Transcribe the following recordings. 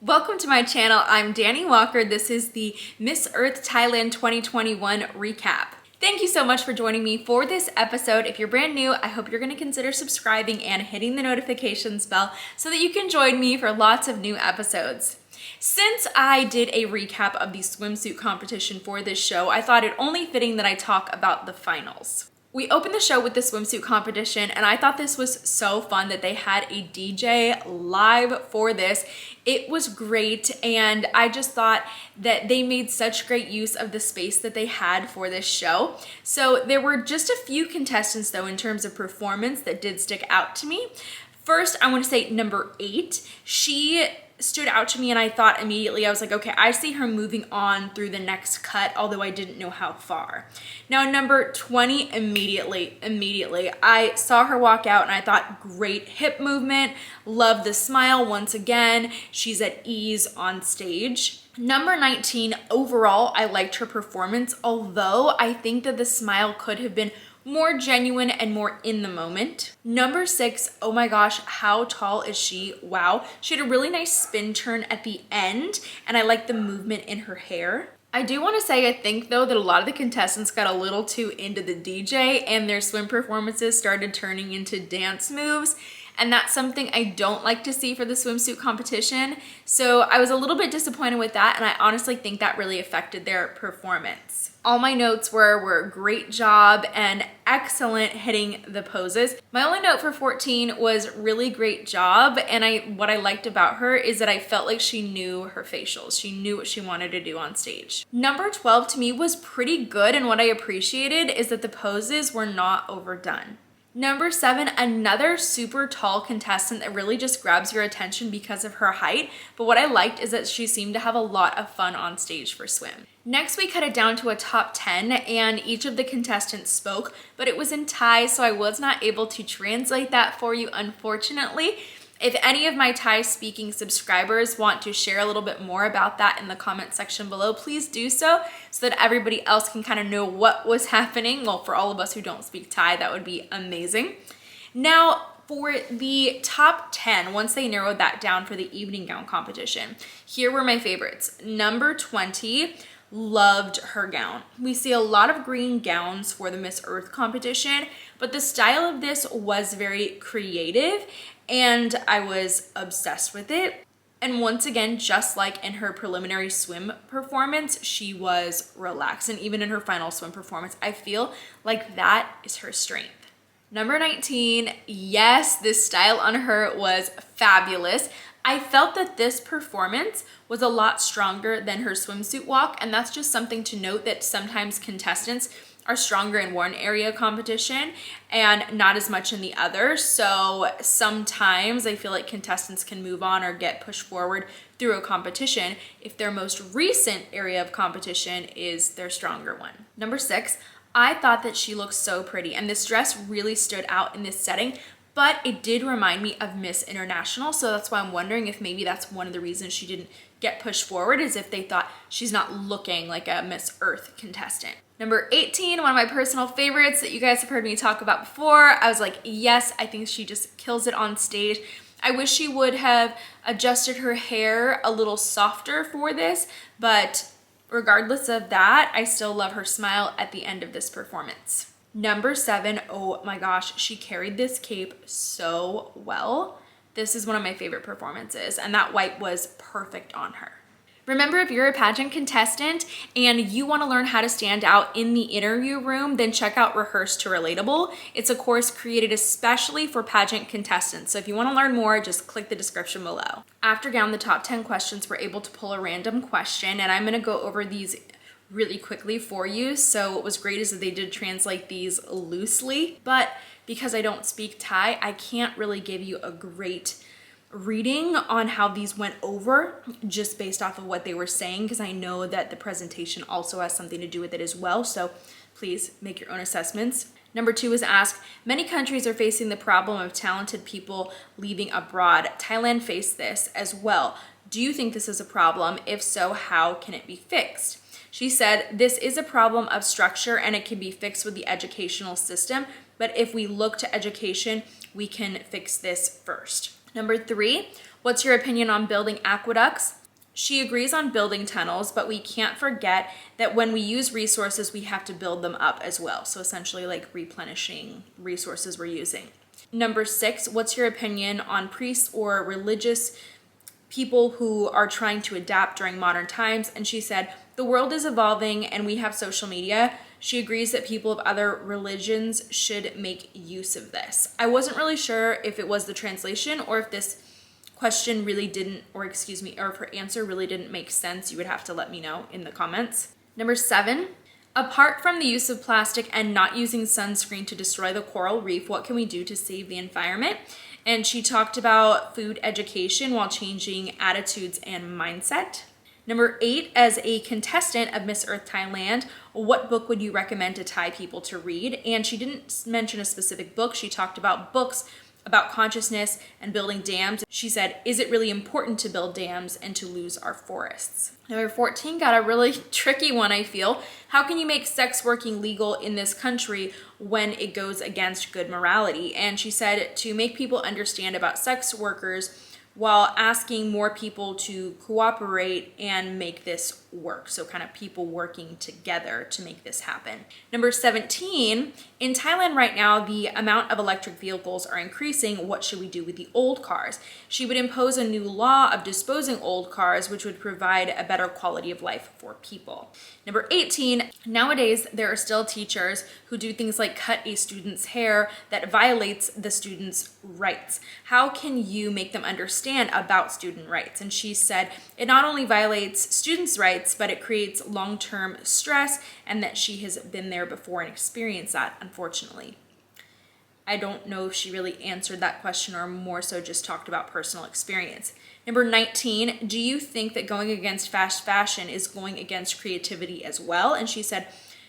Welcome to my channel. I'm Dani Walker. This is the Miss Earth Thailand 2021 recap. Thank you so much for joining me for this episode. If you're brand new, I hope you're going to consider subscribing and hitting the notifications bell so that you can join me for lots of new episodes. Since I did a recap of the swimsuit competition for this show, I thought it only fitting that I talk about the finals. We opened the show with the swimsuit competition, and I thought this was so fun that they had a DJ live for this. It was great, and I just thought that they made such great use of the space that they had for this show. So there were just a few contestants, though, in terms of performance that did stick out to me. First, I want to say number 8. She stood out to me, and I thought immediately, I was like, okay, I see her moving on through the next cut, although I didn't know how far. Now, number 20, immediately, I saw her walk out, and I thought, great hip movement, love the smile once again. She's at ease on stage. Number 19, overall, I liked her performance, although I think that the smile could have been more genuine and more in the moment. Number 6, oh my gosh, how tall is she? Wow. She had a really nice spin turn at the end, and I like the movement in her hair. I do want to say, I think though that a lot of the contestants got a little too into the DJ and their swim performances started turning into dance moves. And that's something I don't like to see for the swimsuit competition. So I was a little bit disappointed with that, and I honestly think that really affected their performance. All my notes were great job and excellent hitting the poses. My only note for 14 was really great job, and what I liked about her is that I felt like she knew her facials. She knew what she wanted to do on stage. Number 12 to me was pretty good, and what I appreciated is that the poses were not overdone. Number 7, another super tall contestant that really just grabs your attention because of her height, but what I liked is that she seemed to have a lot of fun on stage for swim. Next, we cut it down to a top 10, and each of the contestants spoke, but it was in Thai, so I was not able to translate that for you, unfortunately. If any of my Thai speaking subscribers want to share a little bit more about that in the comment section below, please do so that everybody else can kind of know what was happening. Well, for all of us who don't speak Thai, that would be amazing. Now, for the top 10, once they narrowed that down for the evening gown competition, here were my favorites. Number 20, loved her gown. We see a lot of green gowns for the Miss Earth competition, but the style of this was very creative, and I was obsessed with it. And once again, just like in her preliminary swim performance, she was relaxed. And even in her final swim performance, I feel like that is her strength. Number 19, yes, this style on her was fabulous. I felt that this performance was a lot stronger than her swimsuit walk, and that's just something to note, that sometimes contestants are stronger in one area of competition and not as much in the other. So sometimes I feel like contestants can move on or get pushed forward through a competition if their most recent area of competition is their stronger one. Number 6, I thought that she looked so pretty, and this dress really stood out in this setting, but it did remind me of Miss International, so that's why I'm wondering if maybe that's one of the reasons she didn't get pushed forward, is if they thought she's not looking like a Miss Earth contestant. Number 18, one of my personal favorites that you guys have heard me talk about before. I was like, yes, I think she just kills it on stage. I wish she would have adjusted her hair a little softer for this, but regardless of that, I still love her smile at the end of this performance. Number 7, oh my gosh, she carried this cape so well. This is one of my favorite performances, and that white was perfect on her. Remember, if you're a pageant contestant and you want to learn how to stand out in the interview room, then check out Rehearse to Relatable. It's a course created especially for pageant contestants. So if you want to learn more, just click the description below. After gown, the top 10 questions were able to pull a random question, and I'm going to go over these really quickly for you. So what was great is that they did translate these loosely, but because I don't speak Thai, I can't really give you a great reading on how these went over just based off of what they were saying, because I know that the presentation also has something to do with it as well. So please make your own assessments. Number 2 is asked, many countries are facing the problem of talented people leaving abroad. Thailand faced this as well. Do you think this is a problem? If so, how can it be fixed? She said, this is a problem of structure and it can be fixed with the educational system. But if we look to education, we can fix this first. Number 3, What's your opinion on building aqueducts? She agrees on building tunnels, but we can't forget that when we use resources, we have to build them up as well. So essentially like replenishing resources we're using. Number 6, what's your opinion on priests or religious people who are trying to adapt during modern times? And she said, the world is evolving and we have social media. She agrees that people of other religions should make use of this. I wasn't really sure if it was the translation or if this question really didn't, or if her answer really didn't make sense. You would have to let me know in the comments. Number 7, apart from the use of plastic and not using sunscreen to destroy the coral reef, what can we do to save the environment? And she talked about food education while changing attitudes and mindset. Number 8, as a contestant of Miss Earth Thailand, what book would you recommend to Thai people to read? And she didn't mention a specific book. She talked about books about consciousness and building dams. She said, is it really important to build dams and to lose our forests? Number 14 got a really tricky one, I feel. How can you make sex working legal in this country when it goes against good morality? And she said to make people understand about sex workers while asking more people to cooperate and make this work. So kind of people working together to make this happen. Number 17, in Thailand right now, the amount of electric vehicles are increasing. What should we do with the old cars? She would impose a new law of disposing old cars, which would provide a better quality of life for people. Number 18, nowadays there are still teachers who do things like cut a student's hair that violates the student's rights. How can you make them understand about student rights? And she said it not only violates students' rights, but it creates long-term stress, and that she has been there before and experienced that, unfortunately. I don't know if she really answered that question or more so just talked about personal experience. Number 19, do you think that going against fast fashion is going against creativity as well? And she said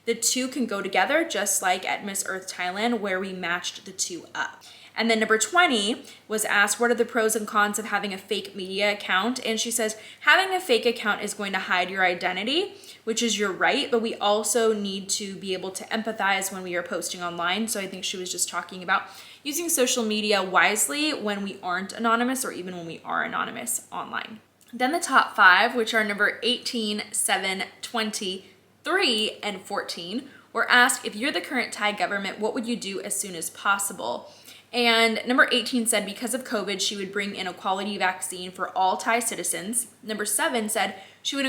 the two can go together, just like at Miss Earth Thailand where we matched the two up. And then number 20 was asked, what are the pros and cons of having a fake media account? And she says, having a fake account is going to hide your identity, which is your right, but we also need to be able to empathize when we are posting online. So I think she was just talking about using social media wisely when we aren't anonymous or even when we are anonymous online. Then the top 5, which are number 18, 7, 23, and 14, were asked, if you're the current Thai government, what would you do as soon as possible? And number 18 said because of COVID, she would bring in a quality vaccine for all Thai citizens. Number 7 said she would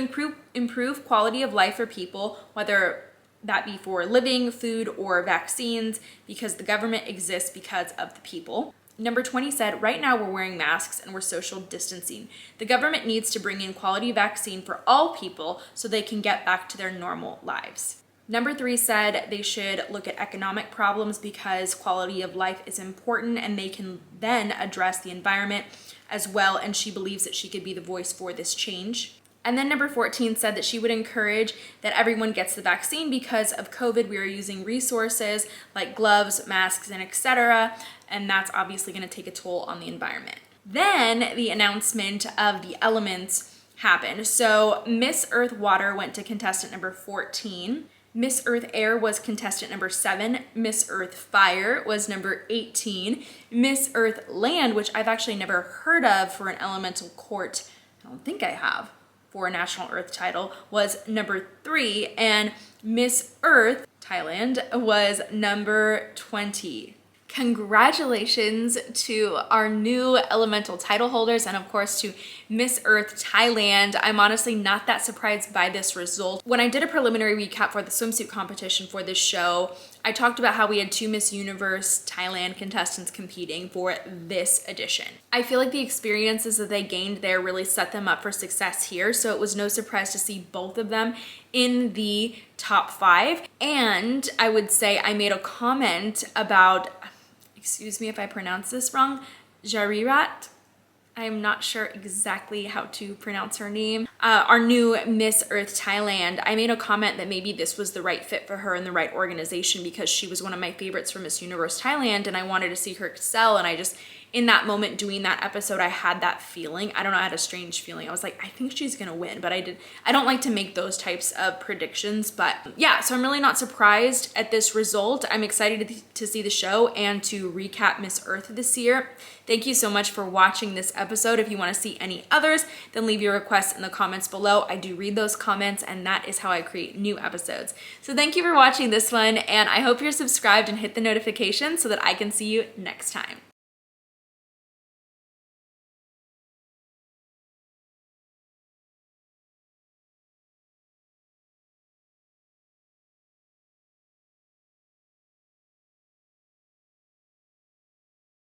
improve quality of life for people, whether that be for living, food, or vaccines, because the government exists because of the people. Number 20 said, right now we're wearing masks and we're social distancing. The government needs to bring in quality vaccine for all people so they can get back to their normal lives. Number 3 said they should look at economic problems because quality of life is important and they can then address the environment as well. And she believes that she could be the voice for this change. And then number 14 said that she would encourage that everyone gets the vaccine because of COVID. We are using resources like gloves, masks, and etc. And that's obviously going to take a toll on the environment. Then the announcement of the elements happened. So Miss Earth Water went to contestant number 14. Miss Earth Air was contestant number 7. Miss Earth Fire was number 18. Miss Earth Land, which I've actually never heard of for an elemental court, I don't think I have, for a national Earth title, was number 3. And Miss Earth Thailand was number 20. Congratulations to our new elemental title holders and of course to Miss Earth Thailand. I'm honestly not that surprised by this result. When I did a preliminary recap for the swimsuit competition for this show, I talked about how we had 2 Miss Universe Thailand contestants competing for this edition. I feel like the experiences that they gained there really set them up for success here, so it was no surprise to see both of them in the top 5. And I would say I made a comment about, excuse me if I pronounce this wrong, Jareerat. I'm not sure exactly how to pronounce her name. Our new Miss Earth Thailand. I made a comment that maybe this was the right fit for her and the right organization because she was one of my favorites for Miss Universe Thailand and I wanted to see her excel, and I just in that moment doing that episode, I had that feeling. I don't know, I had a strange feeling. I was like, I think she's gonna win, but I don't like to make those types of predictions. But yeah, so I'm really not surprised at this result. I'm excited to see the show and to recap Miss Earth this year. Thank you so much for watching this episode. If you want to see any others, then leave your requests in the comments below. I do read those comments, and that is how I create new episodes. So thank you for watching this one, and I hope you're subscribed and hit the notification so that I can see you next time.